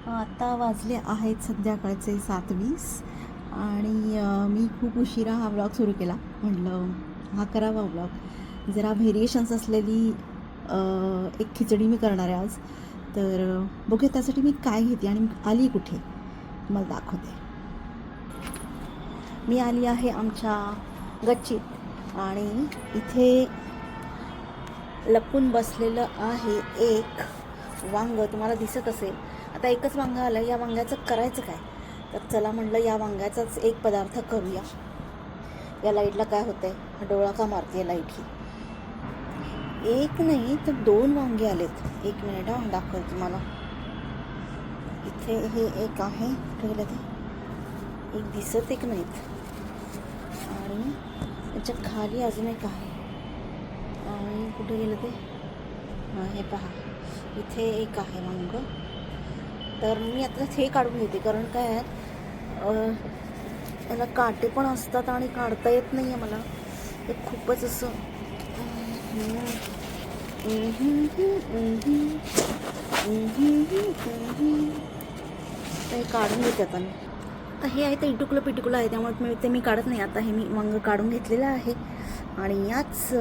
आता वाजले आहेत संध्याकाळचे 7:20 आणि मी खूप उशिरा हा व्लॉग सुरू केला. म्हटलं हा करावा व्लॉग. जरा व्हेरिएशन्स असलेली एक खिचडी मी करणार आहे आज. तर बघूया त्यासाठी मी काय घेते आणि आली कुठे मला दाखवते. मी आली आहे आमच्या गच्चीत आणि इथे लपून बसलेलं आहे एक वांग. तुम्हाला दिसत असेल. आता एकच वांगं आलं. या वांग्याचं करायचं काय? तर चला म्हटलं या वांग्याचाच एक पदार्थ करूया. या लाईटला काय होतंय? डोळा का मारते लाईट ही? एक नाही तर 2 वांगे आलेत. एक मिनिट दाखवते तुम्हाला. इथे हे एक आहे. कुठे गेलं ते? एक दिसत एक नाहीत आणि त्याच्या खाली अजून एक आहे आणि कुठे गेलं ते? हे पहा, इथे एक आहे वांग. तर मी आता हे काढून घेते कारण काय आहे त्याला काटे पण असतात आणि काढता येत नाही आहे मला. ते खूपच असं ते काढून घेते आता मी. आता हे आहे ते इटुकलं पिटुकलं आहे त्यामुळे मी काढत नाही. आता हे मी वांग काढून घेतलेलं आहे आणि याच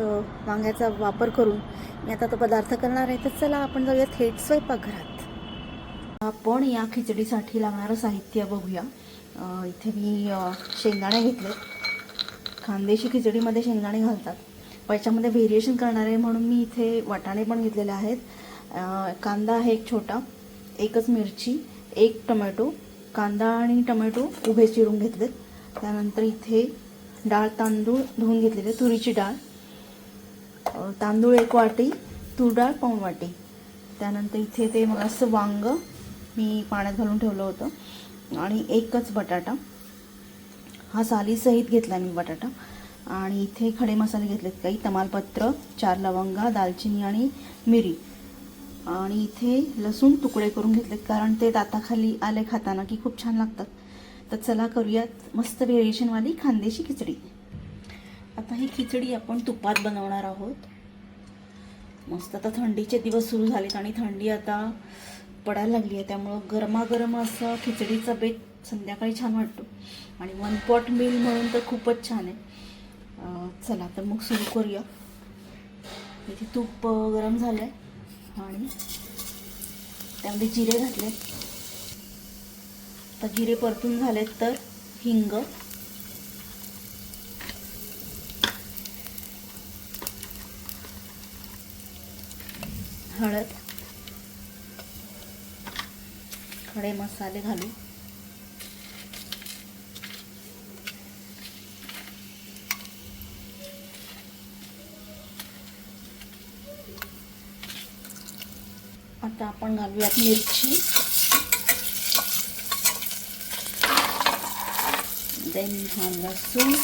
वांग्याचा वापर करून मी आता तो पदार्थ करणार आहे. तर चला आपण जाऊया थेट स्वयंपाकघरात. आपण या खिचडीसाठी लागणारं साहित्य बघूया. इथे मी शेंगदाणे घेतले. खानदेशी खिचडीमध्ये शेंगदाणे घालतात. याच्यामध्ये व्हेरिएशन करणार आहे म्हणून मी इथे वाटाणे पण घेतलेले आहेत. कांदा आहे एक छोटा, एकच मिरची, एक टोमॅटो. कांदा आणि टोमॅटो उभे चिरून घेतलेत. त्यानंतर इथे डाळ तांदूळ धुवून घेतलेले, तुरीची डाळ. तांदूळ 1 वाटी, तूर डाळ 1 वाटी. त्यानंतर इथे ते मग असं वांग मी पाण्यात घालून ठेवलं होतं आणि एकच बटाटा. हा सालीसहित घेतला मी बटाटा. आणि इथे खडे मसाले घेतलेत काही. तमालपत्र, 4 लवंगा, दालचिनी आणि मिरी. आणि इथे लसूण तुकडे करून घेतलेत कारण ते दाताखाली आले खाताना की खूप छान लागतात. तर चला करूयात मस्त व्हेरिएशनवाली खानदेशी खिचडी. आता ही खिचडी आपण तुपात बनवणार आहोत. मस्त. आता थंडीचे दिवस सुरू झालेत आणि थंडी आता पडायला लागली आहे त्यामुळं गरमागरम असं खिचडीचा बेत संध्याकाळी छान वाटतो. आणि 1 पॉट मील म्हणून तर खूपच छान आहे. चला तर मग सुरू करूया. इथे तूप गरम झालं आहे आणि त्यामध्ये जिरे घातले. आता जिरे परतून झालेत तर हिंग, हळद, खडे मसाले घालू. आता आपण घालूयात मिरची, देन हा लसूण,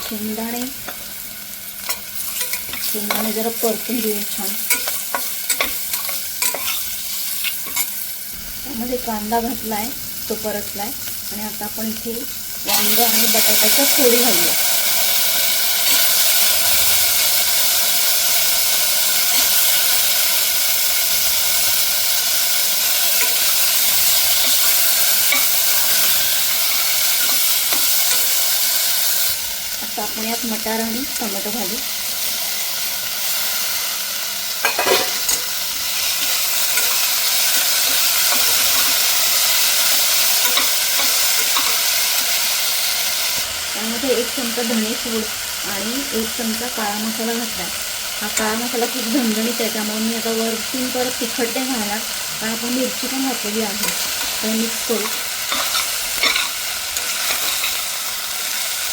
शेंगदाणे. शेंगदाणे जरा परतून घेऊया छान. त्यामध्ये कांदा घातलाय, तो परतलाय आणि आता आपण इथे वांग आणि बटाट्याच्या फोडी घालूया. आता आपण यात मटार आणि टोमॅटो घालू. त्यामध्ये 1 चमचा धणेपूड आणि 1 चमचा काळा मसाला घातला. हा काळा मसाला खूप झणझणीत आहे त्यामुळे मी आता वरती परत तिखट नाही घालणार कारण आपण मिरची पण घातलेली आहे. तर मिक्स करू.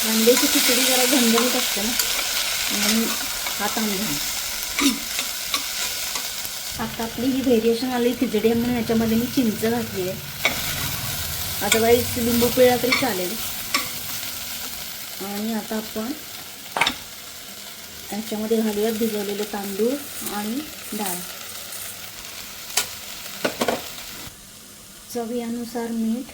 कांद्याची खिचडी जरा झणझणीत असते ना म्हणून हा तांदूळ. आता आपली ही व्हेरिएशन आली खिचडी आहे म्हणून याच्यामध्ये मी चिंच घातली आहे. अदरवाईज लिंबू पिळला तरी चालेल. आणि आता आपण याच्यामध्ये घालूयात भिजवलेले तांदूळ आणि डाळ. चवीनुसार मीठ,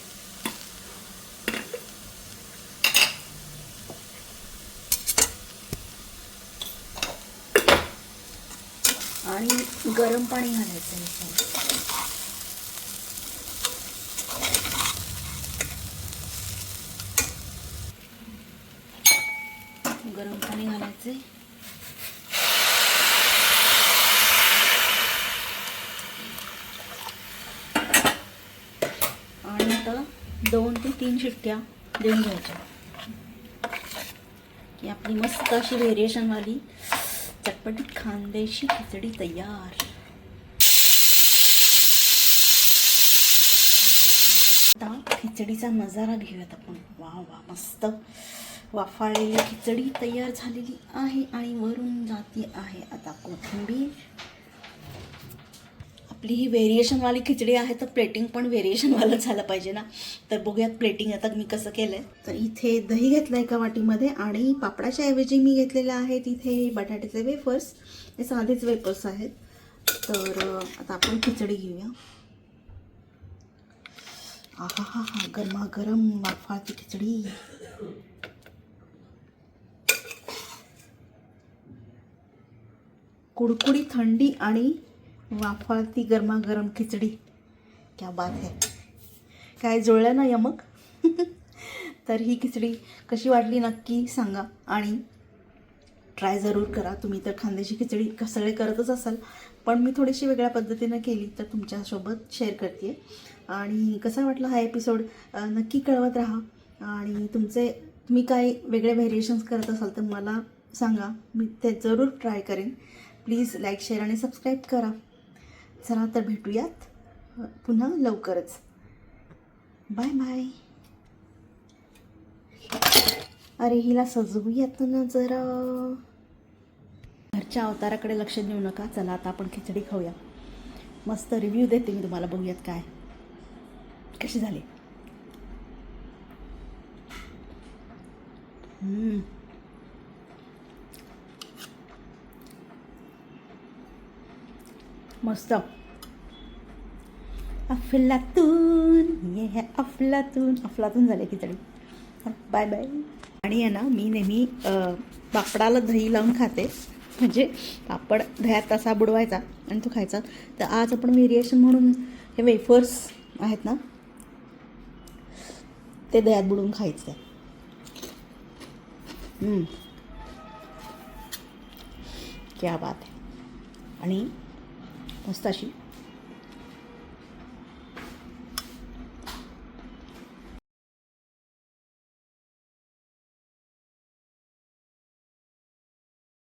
आणि गरम पाणी घालायचं आहे. गरम पाणी घालायचे. आणि आता 2 ते 3 शिट्ट्या देऊन घ्यायच्या की आपली मस्त अशी व्हेरिएशनवाली चटपटीत खानदेशी खिचडी तयार. आता खिचडीचा नजारा घेऊयात आपण. वा वा, मस्त वाफाळलेली खिचडी तयार झालेली आहे आणि वरून जाती आहे आता कोथिंबीर. आपली ही व्हेरिएशनवाली खिचडी आहे तर प्लेटिंग पण व्हेरिएशनवालं झालं पाहिजे ना. तर बघूयात प्लेटिंग आता मी कसं केलं आहे. तर इथे दही घेतलं एका वाटीमध्ये आणि पापडाच्या ऐवजी मी घेतलेले आहेत इथे बटाट्याचे वेफर्स. हे साधेच वेफर्स आहेत. तर आता आपण खिचडी घेऊया. आहा हा हा, गरमागरम वाफाळती खिचडी. कुडकुडी थंडी आणि वाफाळती गरमागरम खिचडी, क्या बात है. काय जुळलं ना यमक. तर ही खिचडी कशी वाटली नक्की सांगा आणि ट्राय जरूर करा. तुम्ही तर खानदेशी खिचडी सगळे करतच असाल, पण मी थोडीशी वेगळ्या पद्धतीनं केली तर तुमच्यासोबत शेअर करते. आणि कसा वाटला हा एपिसोड नक्की कळवत राहा. आणि तुम्ही काय वेगळे व्हेरिएशन्स करत असाल तर मला सांगा, मी ते जरूर ट्राय करेन. प्लीज लाईक, शेअर आणि सबस्क्राईब करा. चला तर भेटूयात पुन्हा लवकरच. Bye bye. अरे हिला सजवूयात ना जरा. घरच्या अवताराकडे लक्ष देऊ नका. चला आता आपण खिचडी खाऊया. मस्त रिव्ह्यू देते मी तुम्हाला. बघूयात काय कशी झाली. मस्त. अफलातून, ये है अफलातून. अफलातून झाले खिचडी. Bye bye. आणि आहे ना, मी नेहमी पापडाला दही लावून खाते. म्हणजे पापड दह्यात तसा बुडवायचा आणि तो खायचा. तर आज आपण व्हेरिएशन म्हणून हे वेफर्स आहेत ना, ते दह्यात बुडवून खायचं. क्या बात आहे. आणि मस्त अशी